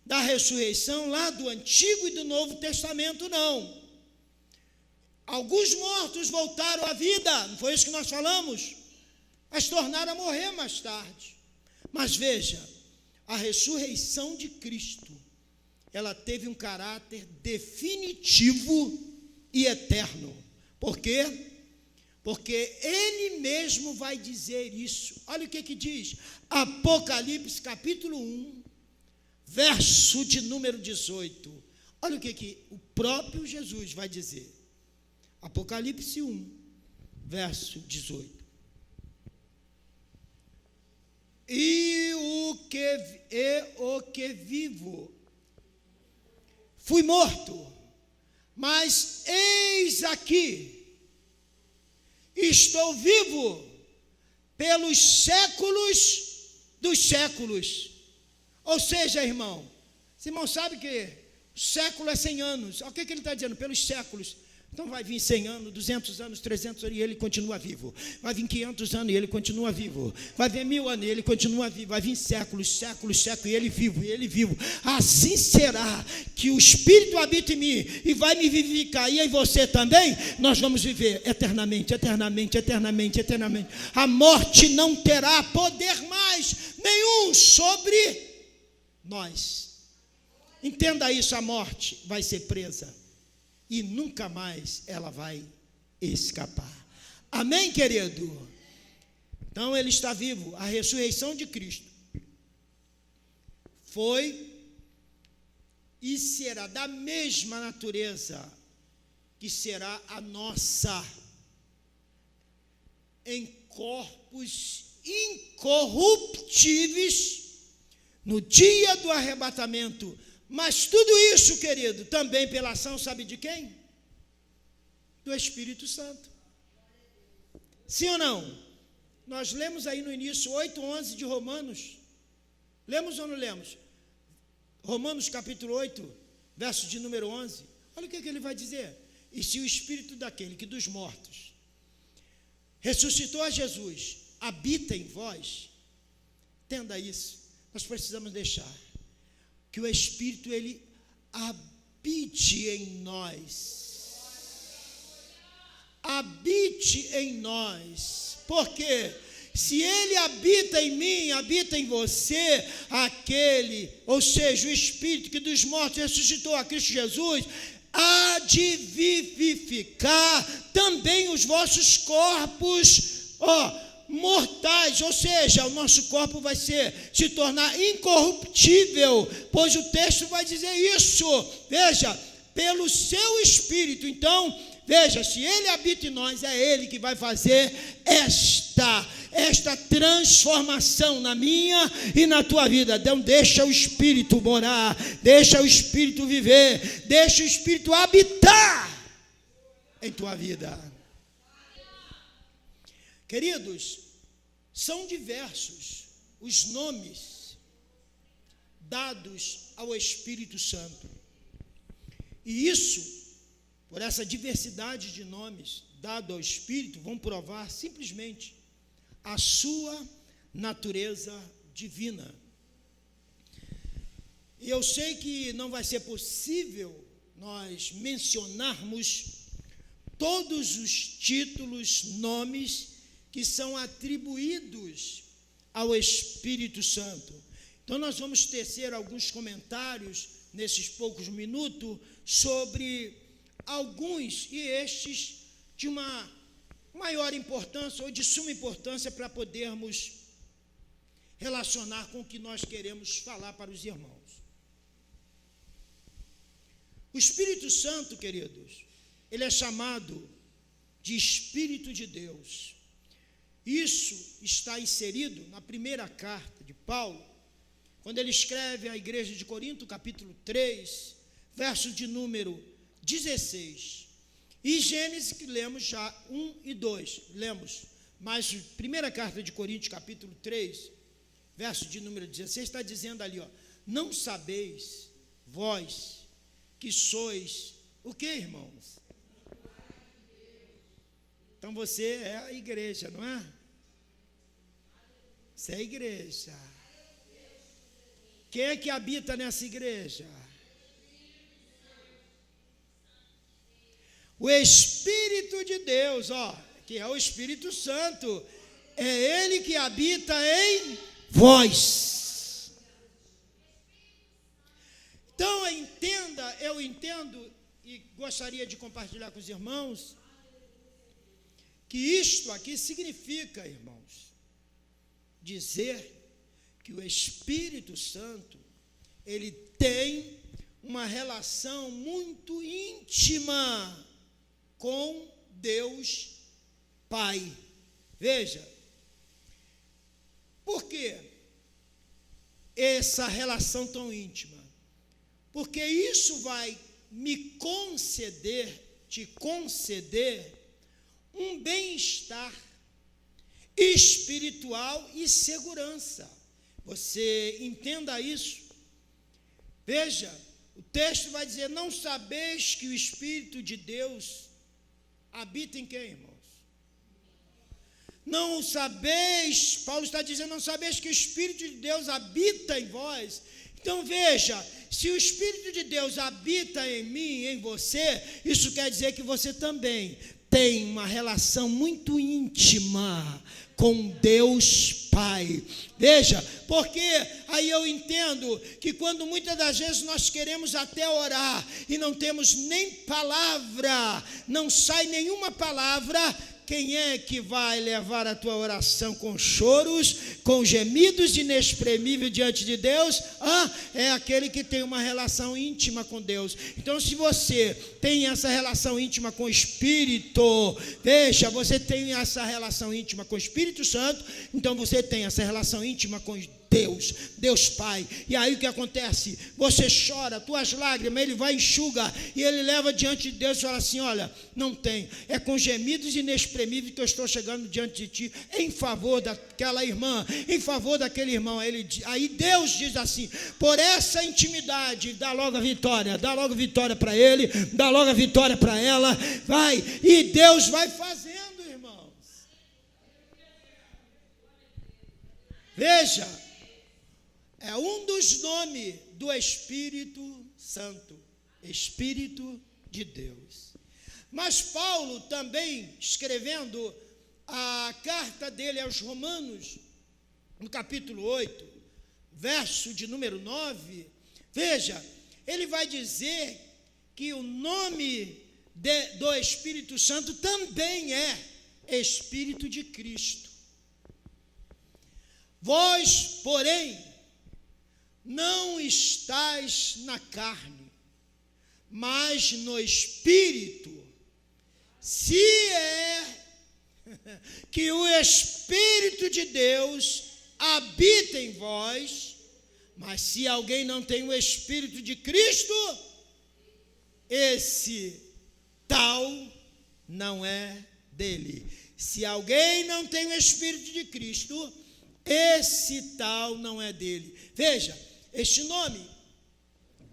da ressurreição lá do Antigo e do Novo Testamento, não. Alguns mortos voltaram à vida, não foi isso que nós falamos? Mas tornaram a morrer mais tarde. Mas veja, a ressurreição de Cristo, ela teve um caráter definitivo e eterno. Por quê? Porque Ele mesmo vai dizer isso. Olha o que diz, Apocalipse capítulo 1, verso de número 18. Olha o que o próprio Jesus vai dizer. Apocalipse 1, verso 18. E o que vivo, fui morto, mas eis aqui, estou vivo pelos séculos dos séculos. Ou seja, irmão, esse irmão sabe que o século é 100 anos. O que ele está dizendo? Pelos séculos. Então vai vir 100 anos, 200 anos, 300 anos e ele continua vivo. Vai vir 500 anos e ele continua vivo. Vai vir 1000 anos e ele continua vivo. Vai vir séculos, séculos, séculos e ele vivo, e ele vivo. Assim será que o Espírito habita em mim e vai me vivificar. E em você também, nós vamos viver eternamente, eternamente, eternamente, eternamente. A morte não terá poder mais nenhum sobre nós. Entenda isso, a morte vai ser presa e nunca mais ela vai escapar. Amém, querido? Então ele está vivo. A ressurreição de Cristo foi e será da mesma natureza que será a nossa, em corpos incorruptíveis no dia do arrebatamento. Mas tudo isso, querido, também pela ação, sabe de quem? Do Espírito Santo. Sim ou não? Nós lemos aí no início 8:11 de Romanos. Lemos ou não lemos? Romanos capítulo 8, verso de número 11. Olha o que ele vai dizer. E se o Espírito daquele que dos mortos ressuscitou a Jesus habita em vós, entenda isso, nós precisamos deixar que o Espírito, ele habite em nós. Habite em nós. Porque se ele habita em mim, habita em você, ou seja, o Espírito que dos mortos ressuscitou a Cristo Jesus, há de vivificar também os vossos corpos, mortais, ou seja, o nosso corpo vai se tornar incorruptível, pois o texto vai dizer isso. Veja, pelo seu Espírito. Então, veja, se ele habita em nós, é ele que vai fazer esta transformação na minha e na tua vida. Então deixa o Espírito morar, deixa o Espírito viver, deixa o Espírito habitar em tua vida. Queridos, são diversos os nomes dados ao Espírito Santo. E isso, por essa diversidade de nomes dados ao Espírito, vão provar simplesmente a sua natureza divina. E eu sei que não vai ser possível nós mencionarmos todos os títulos, nomes que são atribuídos ao Espírito Santo. Então nós vamos tecer alguns comentários nesses poucos minutos, sobre alguns, e estes de uma maior importância ou de suma importância para podermos relacionar com o que nós queremos falar para os irmãos. O Espírito Santo, queridos, ele é chamado de Espírito de Deus. Isso está inserido na primeira carta de Paulo, quando ele escreve à igreja de Corinto, capítulo 3, verso de número 16. E Gênesis, que lemos já 1 e 2, lemos, mas primeira carta de Coríntios, capítulo 3, verso de número 16, está dizendo ali, não sabeis, vós, que sois, o que, irmãos? Então você é a igreja, não é? Você é a igreja. Quem é que habita nessa igreja? O Espírito de Deus, que é o Espírito Santo, é Ele que habita em vós. Então, eu entendo e gostaria de compartilhar com os irmãos, que isto aqui significa, irmãos, dizer que o Espírito Santo, ele tem uma relação muito íntima com Deus Pai. Veja, por que essa relação tão íntima? Porque isso vai te conceder um bem-estar espiritual e segurança. Você entenda isso. Veja, o texto vai dizer, não sabeis que o Espírito de Deus habita em quem, irmãos? Não sabeis, Paulo está dizendo, não sabeis que o Espírito de Deus habita em vós. Então veja, se o Espírito de Deus habita em mim, em você, isso quer dizer que você também tem uma relação muito íntima com Deus Pai. Veja, porque aí eu entendo que quando muitas das vezes nós queremos até orar e não temos nem palavra, não sai nenhuma palavra, quem é que vai levar a tua oração com choros, com gemidos inexprimíveis diante de Deus? É aquele que tem uma relação íntima com Deus. Então, se você tem essa relação íntima com o Espírito, veja, você tem essa relação íntima com o Espírito Santo, então você tem essa relação íntima com Deus Pai. E aí o que acontece? Você chora, tuas lágrimas, ele vai enxugar e ele leva diante de Deus e fala assim, olha, não tem, é com gemidos inexprimíveis que eu estou chegando diante de ti, em favor daquela irmã, em favor daquele irmão. Aí Deus diz assim, por essa intimidade, dá logo a vitória para ele, dá logo a vitória para ela, vai, e Deus vai fazendo, irmãos. Veja, é um dos nomes do Espírito Santo, Espírito de Deus. Mas Paulo também, escrevendo a carta dele aos Romanos, no capítulo 8, verso de número 9, veja, ele vai dizer que o nome do Espírito Santo também é Espírito de Cristo. Vós, porém, não estais na carne, mas no Espírito, se é que o Espírito de Deus habita em vós. Mas se alguém não tem o Espírito de Cristo, esse tal não é dele. Se alguém não tem o Espírito de Cristo, esse tal não é dele. Veja, este nome,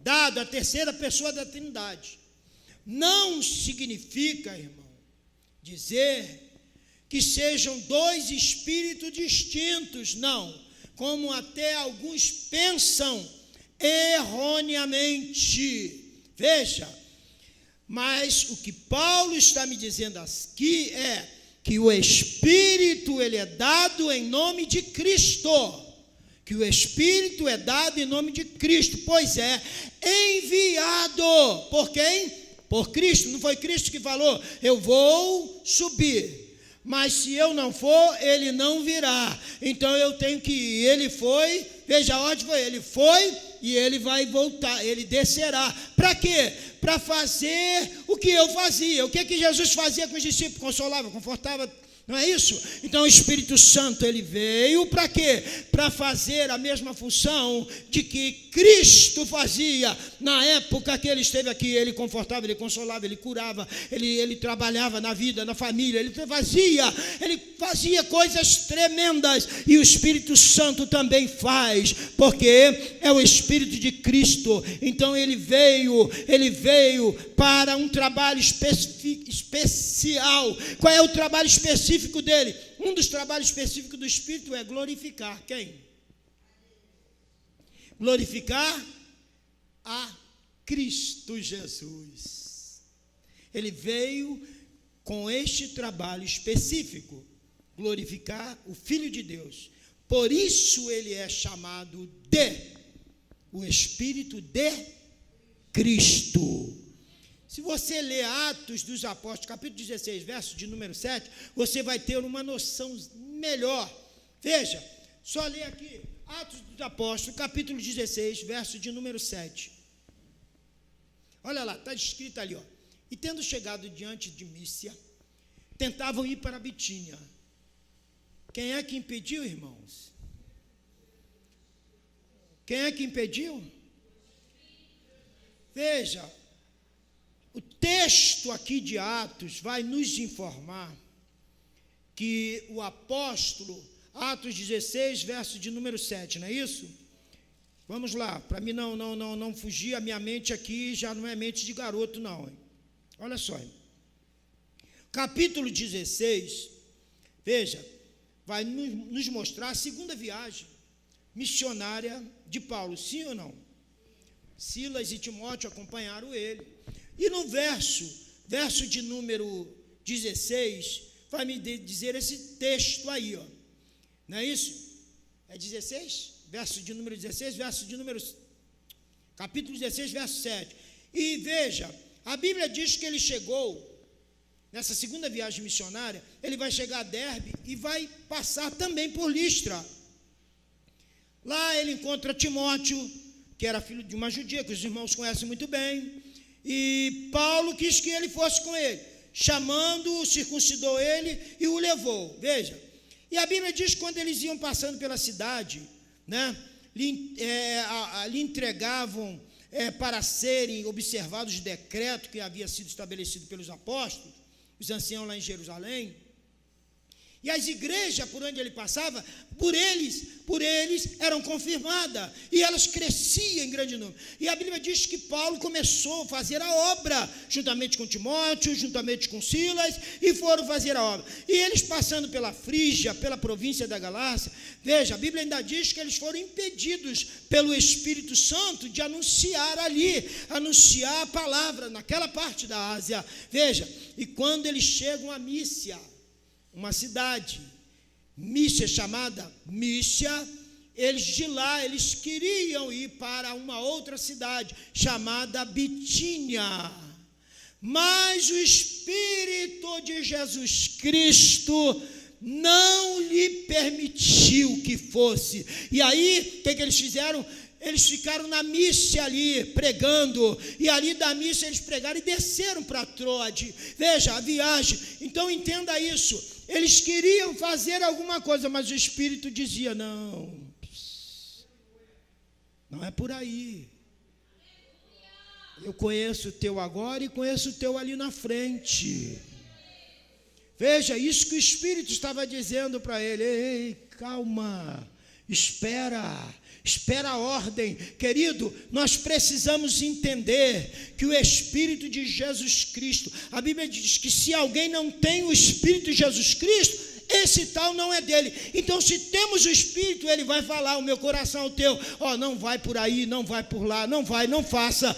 dado à terceira pessoa da Trindade, não significa, irmão, dizer que sejam dois espíritos distintos, não, como até alguns pensam erroneamente. Veja, mas o que Paulo está me dizendo aqui é que o Espírito, ele é dado em nome de Cristo, que o Espírito é dado em nome de Cristo, pois é enviado por quem? Por Cristo. Não foi Cristo que falou, eu vou subir, mas se eu não for, ele não virá, então eu tenho que ir. Ele foi, veja a ordem foi, ele foi e ele vai voltar, ele descerá, para quê? Para fazer o que eu fazia. O que Jesus fazia com os discípulos? Consolava, confortava, não é isso? Então o Espírito Santo, ele veio para quê? Para fazer a mesma função de que Cristo fazia na época que ele esteve aqui. Ele confortava, ele consolava, ele curava, ele trabalhava na vida, na família, ele fazia coisas tremendas, e o Espírito Santo também faz, porque é o Espírito de Cristo. Então ele veio para um trabalho especial. Qual é o trabalho específico dele? Um dos trabalhos específicos do Espírito é glorificar quem? Glorificar a Cristo Jesus. Ele veio com este trabalho específico, glorificar o Filho de Deus. Por isso ele é chamado de o Espírito de Cristo. Se você ler Atos dos Apóstolos, capítulo 16, verso de número 7, você vai ter uma noção melhor. Veja, só ler aqui, Atos dos Apóstolos, capítulo 16, verso de número 7. Olha lá, está escrito ali, ó. E tendo chegado diante de Mísia, tentavam ir para Bitínia. Quem é que impediu, irmãos? Quem é que impediu? Veja, o texto aqui de Atos vai nos informar que o apóstolo, Atos 16, verso de número 7, não é isso? Vamos lá, para mim não fugir, a minha mente aqui já não é mente de garoto, não. Olha só, capítulo 16, veja, vai nos mostrar a segunda viagem missionária de Paulo, sim ou não? Silas e Timóteo acompanharam ele. E no verso de número 16, vai me dizer esse texto aí, ó. Não é isso? É 16? Verso de número 16, capítulo 16, verso 7. E veja, a Bíblia diz que ele chegou, nessa segunda viagem missionária, ele vai chegar a Derbe e vai passar também por Listra. Lá ele encontra Timóteo, que era filho de uma judia, que os irmãos conhecem muito bem, e Paulo quis que ele fosse com ele, chamando-o, circuncidou ele e o levou. Veja, e a Bíblia diz que quando eles iam passando pela cidade, né, lhe entregavam para serem observados o decreto que havia sido estabelecido pelos apóstolos, os anciãos lá em Jerusalém, e as igrejas por onde ele passava, por eles eram confirmadas, e elas cresciam em grande número. E a Bíblia diz que Paulo começou a fazer a obra, juntamente com Timóteo, juntamente com Silas, e foram fazer a obra. E eles passando pela Frígia, pela província da Galácia, veja, a Bíblia ainda diz que eles foram impedidos pelo Espírito Santo de anunciar a palavra naquela parte da Ásia. Veja, e quando eles chegam a Mísia, uma cidade, Mísia, chamada Mísia, de lá eles queriam ir para uma outra cidade, chamada Bitínia, mas o Espírito de Jesus Cristo não lhe permitiu que fosse. E aí, o que eles fizeram? Eles ficaram na Mísia ali, pregando, e ali da Mísia eles pregaram e desceram para Troade. Veja, a viagem, então entenda isso, eles queriam fazer alguma coisa, mas o Espírito dizia, não é por aí, eu conheço o teu agora e conheço o teu ali na frente. Veja, isso que o Espírito estava dizendo para ele, ei, calma, espera a ordem. Querido, nós precisamos entender que o Espírito de Jesus Cristo, a Bíblia diz que se alguém não tem o Espírito de Jesus Cristo, esse tal não é dele. Então, se temos o Espírito, ele vai falar, o meu coração, o teu, não vai por aí, não vai por lá, não faça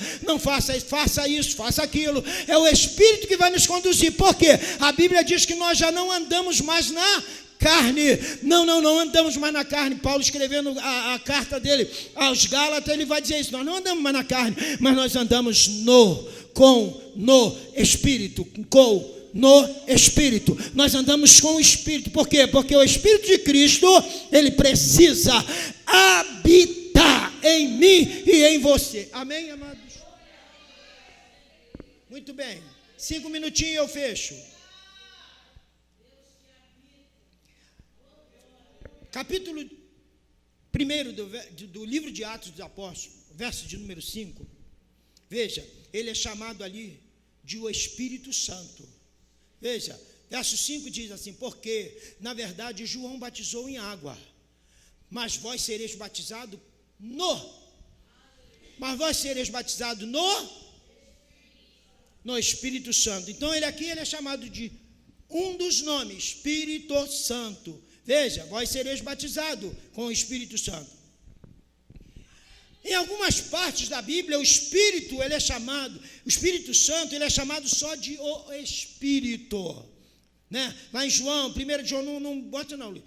isso, faça aquilo. É o Espírito que vai nos conduzir, porque a Bíblia diz que nós já não andamos mais na carne. Não andamos mais na carne. Paulo escrevendo a carta dele aos Gálatas, ele vai dizer isso. Nós não andamos mais na carne, mas nós andamos no Espírito, no Espírito. Nós andamos com o Espírito. Por quê? Porque o Espírito de Cristo, ele precisa habitar em mim e em você. Amém, amados? Muito bem. 5 minutinhos e eu fecho. Capítulo 1 do livro de Atos dos Apóstolos, verso de número 5. Veja, ele é chamado ali de o Espírito Santo. Veja, verso 5 diz assim: porque, na verdade, João batizou em água, mas vós sereis batizados no Espírito Santo. Então, ele é chamado de um dos nomes, Espírito Santo. Veja, vós sereis batizados com o Espírito Santo. Em algumas partes da Bíblia, o Espírito Santo, ele é chamado só de o Espírito, né? Lá em João, 1 de João, não bota não, 1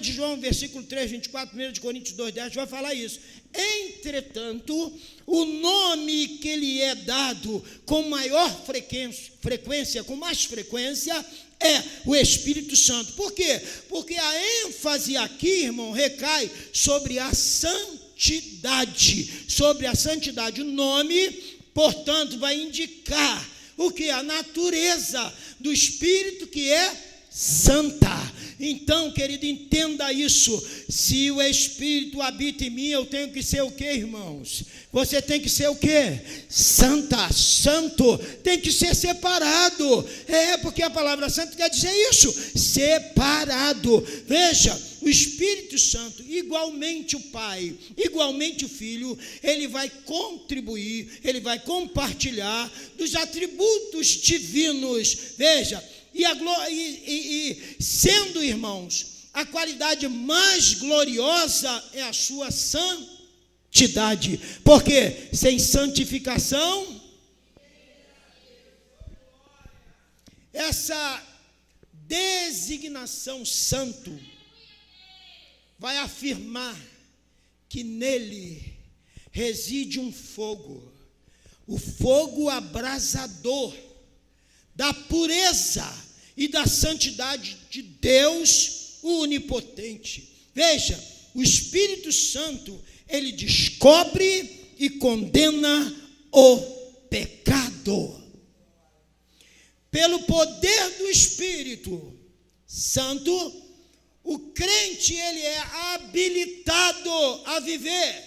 de João, versículo 3, 24, 1 de Coríntios 2, 10, vai falar isso. Entretanto, o nome que lhe é dado com maior frequência, com mais frequência, é o Espírito Santo. Por quê? Porque a ênfase aqui, irmão, recai sobre a santidade. O nome, portanto, vai indicar o que? A natureza do Espírito, que é santa. Então, querido, entenda isso. Se o Espírito habita em mim, eu tenho que ser o quê, irmãos? Você tem que ser o quê? Santo. Tem que ser separado. Porque a palavra santo quer dizer isso. Separado. Veja, o Espírito Santo, igualmente o Pai, igualmente o Filho, ele vai contribuir, ele vai compartilhar dos atributos divinos. Veja, e sendo, irmãos, a qualidade mais gloriosa é a sua santidade. Porque sem santificação, essa designação santo vai afirmar que nele reside um fogo, o fogo abrasador da pureza e da santidade de Deus onipotente. Veja, o Espírito Santo, ele descobre e condena o pecado. Pelo poder do Espírito Santo, o crente, ele é habilitado a viver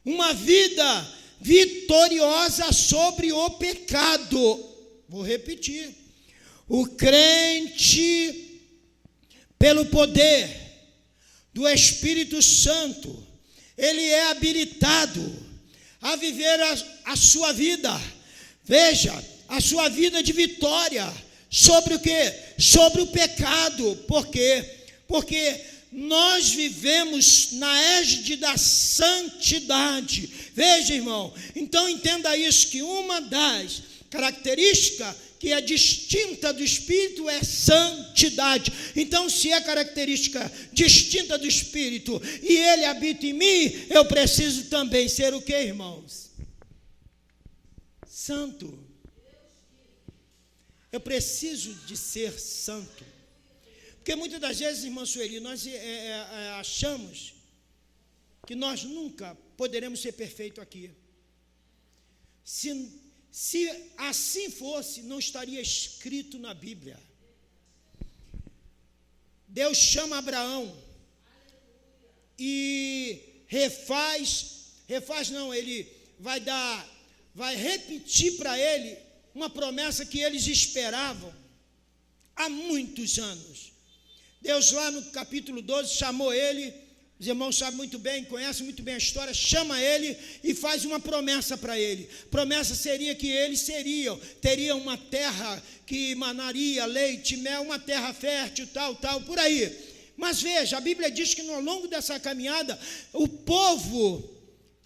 uma vida vitoriosa sobre o pecado. Vou repetir. O crente, pelo poder do Espírito Santo, ele é habilitado a viver a sua vida. Veja, a sua vida de vitória sobre o quê? Sobre o pecado. Por quê? Porque nós vivemos na égide da santidade. Veja, irmão, então entenda isso, que uma das características que é distinta do Espírito é santidade. Então, se é característica distinta do Espírito e ele habita em mim, eu preciso também ser o quê, irmãos? Santo. Eu preciso de ser santo. Porque muitas das vezes, irmã Sueli, nós achamos que nós nunca poderemos ser perfeitos aqui. Se assim fosse, não estaria escrito na Bíblia. Deus chama Abraão e ele vai repetir para ele uma promessa que eles esperavam há muitos anos. Deus lá no capítulo 12 chamou ele, os irmãos sabem muito bem, conhecem muito bem a história, chama ele e faz uma promessa para ele. Promessa seria que eles teriam uma terra que emanaria leite, mel, uma terra fértil, tal, por aí. Mas veja, a Bíblia diz que ao longo dessa caminhada, o povo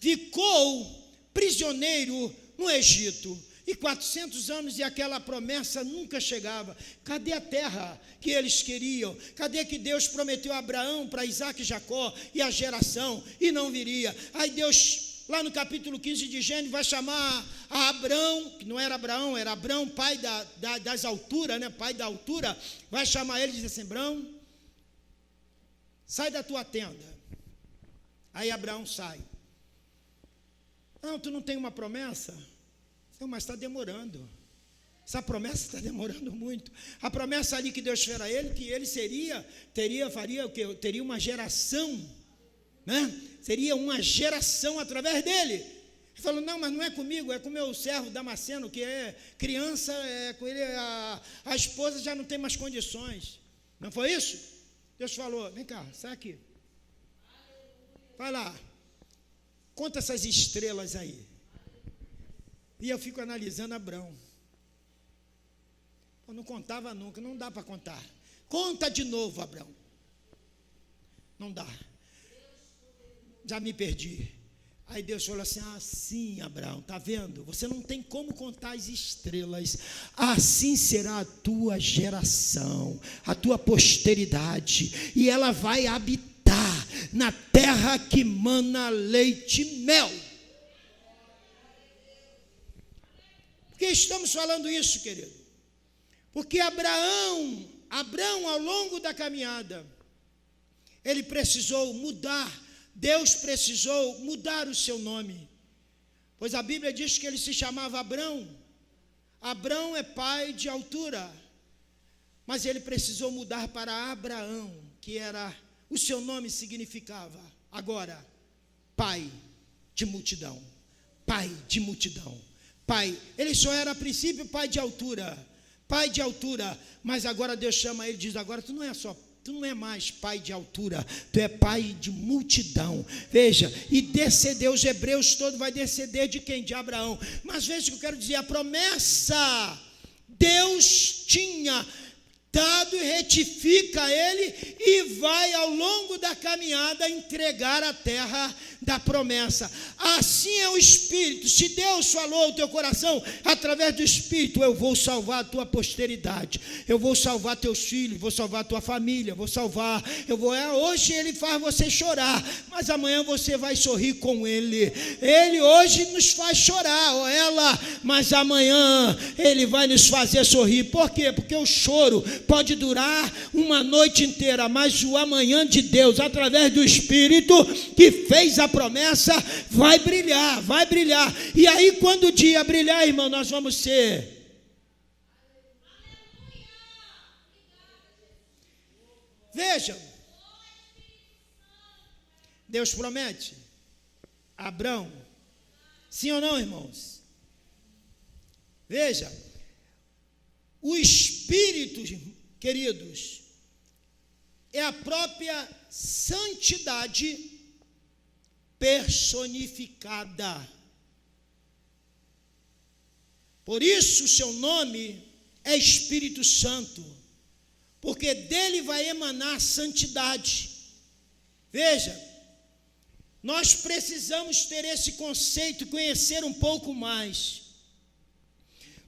ficou prisioneiro no Egito. E 400 anos e aquela promessa nunca chegava. Cadê a terra que eles queriam? Cadê que Deus prometeu a Abraão, para Isaac e Jacó e a geração? E não viria. Aí Deus, lá no capítulo 15 de Gênesis, vai chamar a Abrão, que não era Abraão, era Abrão, pai das alturas, né? Pai da altura. Vai chamar ele e diz assim: Abrão, sai da tua tenda. Aí Abraão sai. Não, tu não tem uma promessa? Não, mas está demorando. Essa promessa está demorando muito. A promessa ali que Deus fez a ele, que ele faria o quê? Teria uma geração, né? Seria uma geração através dele. Ele falou: não, mas não é comigo, é com o meu servo Damasceno, que é criança, com ele, a esposa já não tem mais condições. Não foi isso? Deus falou: vem cá, sai aqui. Vai lá, conta essas estrelas aí. E eu fico analisando Abrão. Eu não contava nunca, não dá para contar. Conta de novo, Abrão. Não dá. Já me perdi. Aí Deus falou assim: sim, Abraão, está vendo? Você não tem como contar as estrelas. Assim será a tua geração, a tua posteridade, e ela vai habitar na terra que mana leite e mel. Por que estamos falando isso, querido? Porque Abraão, ao longo da caminhada, ele precisou mudar. Deus precisou mudar o seu nome, pois a Bíblia diz que ele se chamava Abrão. Abrão é pai de altura, mas ele precisou mudar para Abraão, que era, o seu nome significava agora pai de multidão. Pai de multidão. Pai, ele só era a princípio pai de altura, mas agora Deus chama ele e diz: agora tu não é mais pai de altura, tu é pai de multidão. Veja, e descendeu, os hebreus todos vai descender de quem? De Abraão. Mas veja o que eu quero dizer, a promessa Deus tinha dado e retifica ele, e vai ao longo da caminhada entregar a terra da promessa. Assim é o Espírito. Se Deus falou ao teu coração através do Espírito: eu vou salvar a tua posteridade, eu vou salvar teus filhos, vou salvar a tua família, hoje ele faz você chorar, mas amanhã você vai sorrir com ele. Ele hoje nos faz chorar, ou ela, mas amanhã ele vai nos fazer sorrir. Por quê? Porque o choro pode durar uma noite inteira, mas o amanhã de Deus, através do Espírito que fez a promessa, vai brilhar. E aí, quando o dia brilhar, irmão, nós vamos ser. Veja, Deus promete a Abrão, sim ou não, irmãos? Veja, o Espírito, queridos, é a própria santidade personificada. Por isso o seu nome é Espírito Santo, porque dele vai emanar santidade. Veja, nós precisamos ter esse conceito, conhecer um pouco mais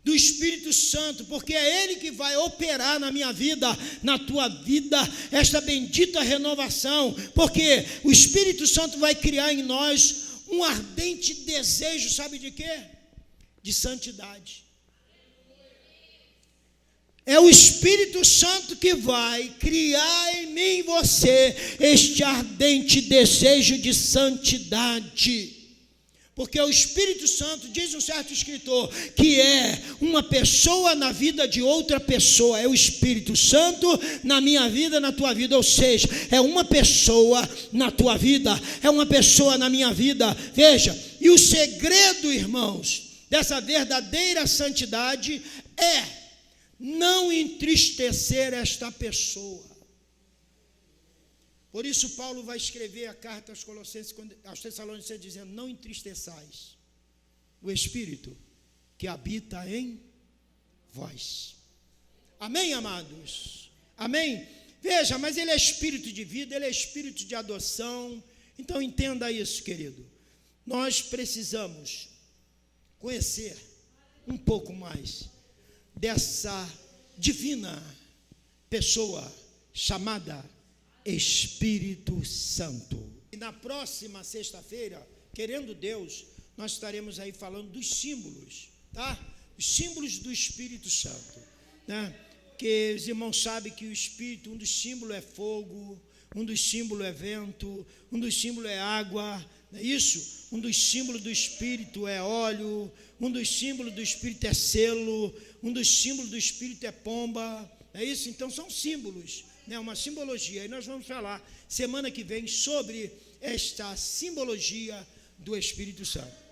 do Espírito Santo, porque é ele que vai operar na minha vida, na tua vida, esta bendita renovação, porque o Espírito Santo vai criar em nós um ardente desejo, sabe de quê? De santidade. É o Espírito Santo que vai criar em mim e você este ardente desejo de santidade. Porque o Espírito Santo, diz um certo escritor, que é uma pessoa na vida de outra pessoa. É o Espírito Santo na minha vida, na tua vida. Ou seja, é uma pessoa na tua vida, é uma pessoa na minha vida. Veja, e o segredo, irmãos, dessa verdadeira santidade é não entristecer esta pessoa. Por isso Paulo vai escrever a carta aos Tessalonicenses dizendo: não entristeçais o Espírito que habita em vós. Amém, amados? Amém? Veja, mas ele é Espírito de vida, ele é Espírito de adoção. Então entenda isso, querido. Nós precisamos conhecer um pouco mais dessa divina pessoa chamada Espírito Santo. E na próxima sexta-feira, querendo Deus, nós estaremos aí falando dos símbolos, tá? Os símbolos do Espírito Santo, né? Que os irmãos sabem que o Espírito, um dos símbolos é fogo, um dos símbolos é vento, um dos símbolos é água, não é isso? Um dos símbolos do Espírito é óleo, um dos símbolos do Espírito é selo, um dos símbolos do Espírito é pomba, é isso? Então são símbolos, né? Uma simbologia, e nós vamos falar semana que vem sobre esta simbologia do Espírito Santo.